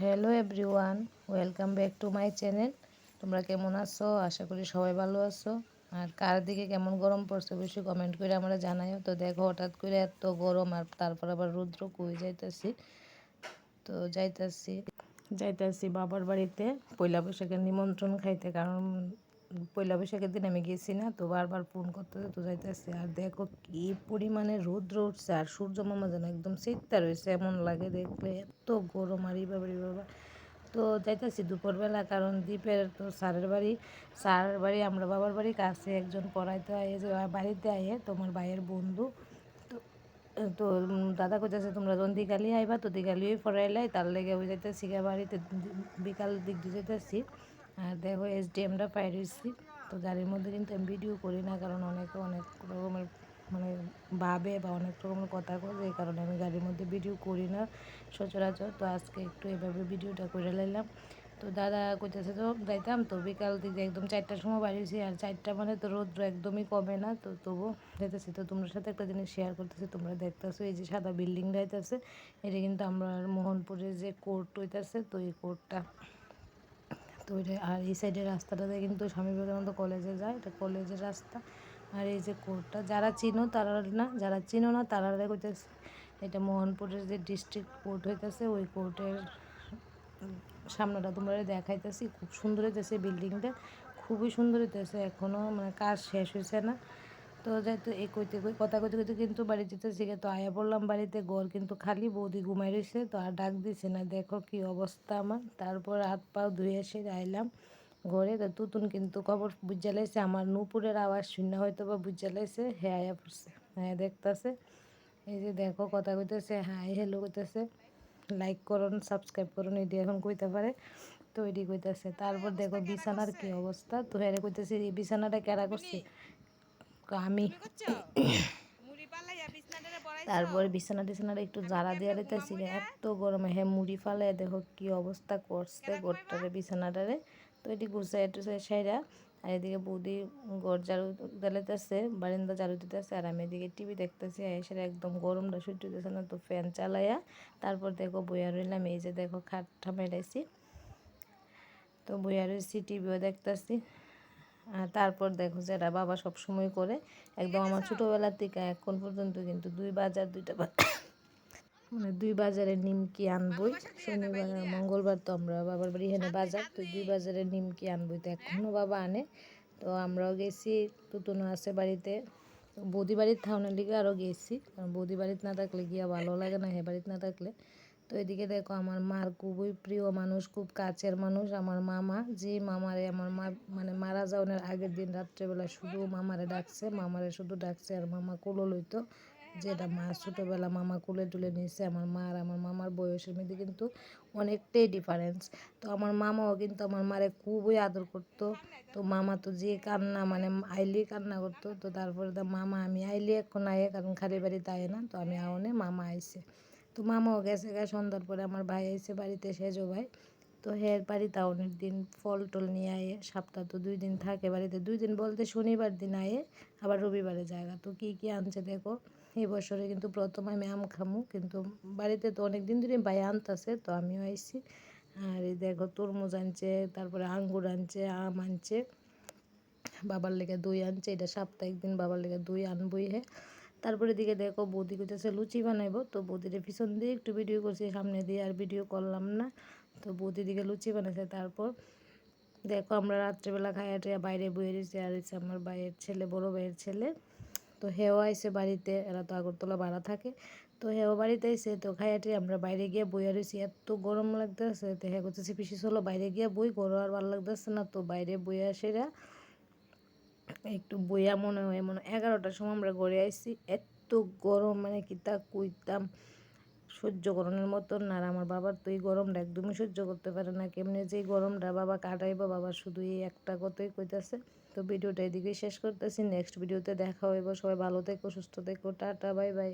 Hello everyone, welcome back to my channel. তোমরা কেমন আছো? আশা করি সবাই ভালো আছো। আর কার দিকে কেমন গরম পড়ছে অবশ্যই কমেন্ট করে আমরা জানাইও। তো দেখো হঠাৎ করে এত গরম, আর তারপর আবার রৌদ্র কই যাইতেছি। তো যাইতেছি বাবার বাড়িতে পয়লা বৈশাখের নিমন্ত্রণ খাইতে, কারণ পয়লা বৈশাখের দিন আমি গেছি না, তো বারবার ফোন করতেছে। তো যাইতেছি, আর দেখো কি পরিমাণে রৌদ্র উঠছে, আর সূর্য মামা যেন একদম শীতটা রয়েছে এমন লাগে দেখলে, এত গরম। আর বাবা তো যাইতেছি দুপুরবেলা, কারণ দ্বীপের তো স্যারের বাড়ি আমরা বাবার বাড়ি কাছে, একজন পড়াইতে আয়ে যে বাড়িতে আয়ে তোমার ভাইয়ের বন্ধু। তো তো দাদা কইতেছে তোমরা যখন দিঘালি আইবা, তো দিঘালিও পড়াইলাই, তার লেগে ওই যাইতেছি বাড়িতে, বিকাল দিক দিয়ে যেতেছি। আর দেখো SDMটা পাই রয়েছি। তো গাড়ির মধ্যে কিন্তু আমি ভিডিও করি না, কারণ অনেকে অনেক রকমের মানে ভাবে বা অনেক রকমের কথা কয়, এই কারণে আমি গাড়ির মধ্যে ভিডিও করি না সচরাচর। তো আজকে একটু এভাবে ভিডিওটা করে লাইলাম। তো দাদা কইতেছে তো যাইতাম, তো বিকাল দিকে একদম 4টার সময় বাড়িয়েছি, আর 4টা মানে তো রৌদ্র একদমই কমে না। তো তবু যাইতেছি। তো তোমার সাথে একটা জিনিস শেয়ার করতেছি, তোমরা দেখতেছো এই যে সাদা বিল্ডিংটা হইতেছে, এটা কিন্তু আমরা মোহনপুরের যে কোর্ট হইতেছে, তো এই কোর্টটা। তো ওইটা, আর এই সাইডের রাস্তাটাতে কিন্তু স্বামী বিবেকানন্দ কলেজে যায়, এটা কলেজের রাস্তা। আর এই যে কোর্টটা, যারা চিনো তারা না, যারা চিনো না তারা কইতেছে এটা মোহনপুরের যে ডিস্ট্রিক্ট কোর্ট হইতেছে, ওই কোর্টের সামনেটা তোমরা দেখাইতেছি। খুব সুন্দর হইতেছে বিল্ডিংটা, খুবই সুন্দর হইতেছে, এখনও মানে কাজ শেষ হয়েছে না। তো যাইতো এই কথা কইতে কইতে কিন্তু বাড়ি যেতেছি। তো আয়া বললাম বাড়িতে, ঘর কিন্তু খালি, বৌদি ঘুমাই রয়েছে, তো আর ডাক দিছে না। দেখো কি অবস্থা আমার। তারপর হাত পাও ধুয়ে এসে আইলাম ঘরে। তো তুতুন কিন্তু খবর বুঝা লাইছে, আমার নূপুরের আওয়াজ শূন্য হয়তো বা বুঝা লাইছে, হ্যাঁ আয়া পড়ছে, হ্যাঁ দেখতেছে। এই যে দেখো কথা কইতেছে, হাই হ্যালো কইতেছে, লাইক করুন সাবস্ক্রাইব করুন, এটি এখন কইতে পারে। তো এটি কইতেছে। তারপর দেখো বিছানার কি অবস্থা। তো হ্যাঁ কইতেছে এই বিছানাটা কেডা করছে, আমি। তারপরে বিছানাটা একটু জারা দিয়ে দিতেছি, এত গরমে হ্যাঁ মুড়ি ফালে দেখো কি অবস্থা করছে গোড়টারে বিছানাটারে। তো এটি গুছাই টুছাই সাইরা, আর এদিকে বৌদি ঘর ঝাড়ু দিতেছে, বারিন্দা ঝাড়ু দিতেছে, আর আমি এদিকে টিভি দেখতেছি। এসে একদম গরমটা সহ্য হইতেছে না, তো ফ্যান চালাইয়া তারপর দেখো বইয়া রইলাম। এই যে দেখো খাটটা মেলাইছি, তো বইয়া রয়েছি, টিভিও দেখতেছি। আর তারপর দেখো যেটা বাবা সব সময় করে, একদম আমার ছোটোবেলার থেকে এখন পর্যন্ত কিন্তু 2 বাজার 2টা মানে 2 বাজারের নিমকি আনবই। শনিবার আর মঙ্গলবার তো আমরা বাবার বাড়ি এখানে বাজার, তো 2 বাজারের নিমকি আনবই, তো এখনও বাবা আনে। তো আমরাও গেছি, তুতুনও আছে বাড়িতে। বৌদি বাড়ির থাউনের লিগে আরও গেছি, কারণ বৌদি বাড়িতে না থাকলে গিয়া ভালো লাগে না, হে বাড়িতে না থাকলে। তো এদিকে দেখো আমার মার খুবই প্রিয় মানুষ, খুব কাছের মানুষ আমার মামা, যে মামারে আমার মা মানে মারা যাওয়ার আগের দিন রাত্রেবেলা শুধু মামারে ডাকছে, মামারে শুধু ডাকছে, আর মামা কোলো লইতো। যেটা মা ছোটোবেলা মামা কোলে তুলে নিয়েছে। আমার মা আর আমার মামার বয়সের মধ্যে কিন্তু অনেকটাই ডিফারেন্স। তো আমার মামাও কিন্তু আমার মারে খুবই আদর করতো। তো মামা তো যে কান্না মানে আইলি কান্না করতো। তো তারপরে তো মামা আমি আইলি এখন আয়ে, কারণ খালি বাড়িতে আয়ে না, তো আমি আওনে মামা আইছে। তো মামাও গেছে সন্ধ্যার পরে, আমার ভাই আইছে বাড়িতে, সেজো ভাই। তো হের বাড়িতে অনেক দিন ফল টল নিয়ে আয়ে, সপ্তাহ তো 2 দিন থাকে বাড়িতে, 2 দিন বলতে শনিবার দিন আয়ে, আবার রবিবারে জায়গা। তো কী কী আনছে দেখো। এই বছরে কিন্তু প্রথম আমি আম খামু, কিন্তু বাড়িতে তো অনেক দিন ধরে ভাই আনতেছে, তো আমিও আইছি। আর এই দেখো তরমুজ আনছে, তারপরে আঙ্গুর আনছে, আম আনছে, বাবার লেগে দই আনছে, এটা সাপ্তাহিক দিন বাবার লেগে দই আনবই হে। তারপরে দিকে দেখো বৌদি কইতেছে লুচি বানাইবো, তো বৌদির পিছন দিয়ে একটু ভিডিও করছি, সামনে দিয়ে আর ভিডিও করলাম না। তো বৌদি দিকে লুচি বানাইছে। তারপর দেখো আমরা রাত্রেবেলা খাইয়া টাইয়া বাইরে বয়ে রয়েছি, আর হচ্ছে আমার ভাইয়ের ছেলে, বড় ভাইয়ের ছেলে। তো হেও আইসে বাড়িতে, এরা তো আগরতলা ভাড়া থাকে। তো হেও বাড়িতে আইসে, তো খাইয়াটি আমরা বাইরে গিয়ে বইয়া রয়েছি, এত গরম লাগতেছে। তো হ্যাঁ করতেছি পিসি চলো বাইরে গিয়ে বই, গরম আর ভালো লাগতেছে না। তো বাইরে বইয়া সেরা একটু বইয়া মনে হয় 11টার সময় আমরা ঘরে আইসি। এত গরম মানে কি তা কইতাম, সহ্য করানোর মতন না। আর আমার বাবার তো এই গরমটা একদমই সহ্য করতে পারে না, কেমনে যে এই গরমটা বাবা কাটাইবো, বাবা শুধু এই একটা কথাই কইতাছে। তো ভিডিওটা এদিকেই শেষ করতেছি, নেক্সট ভিডিওতে দেখা হইব। সবাই ভালো থেকো, সুস্থ থেকো, টাটা বাই বাই।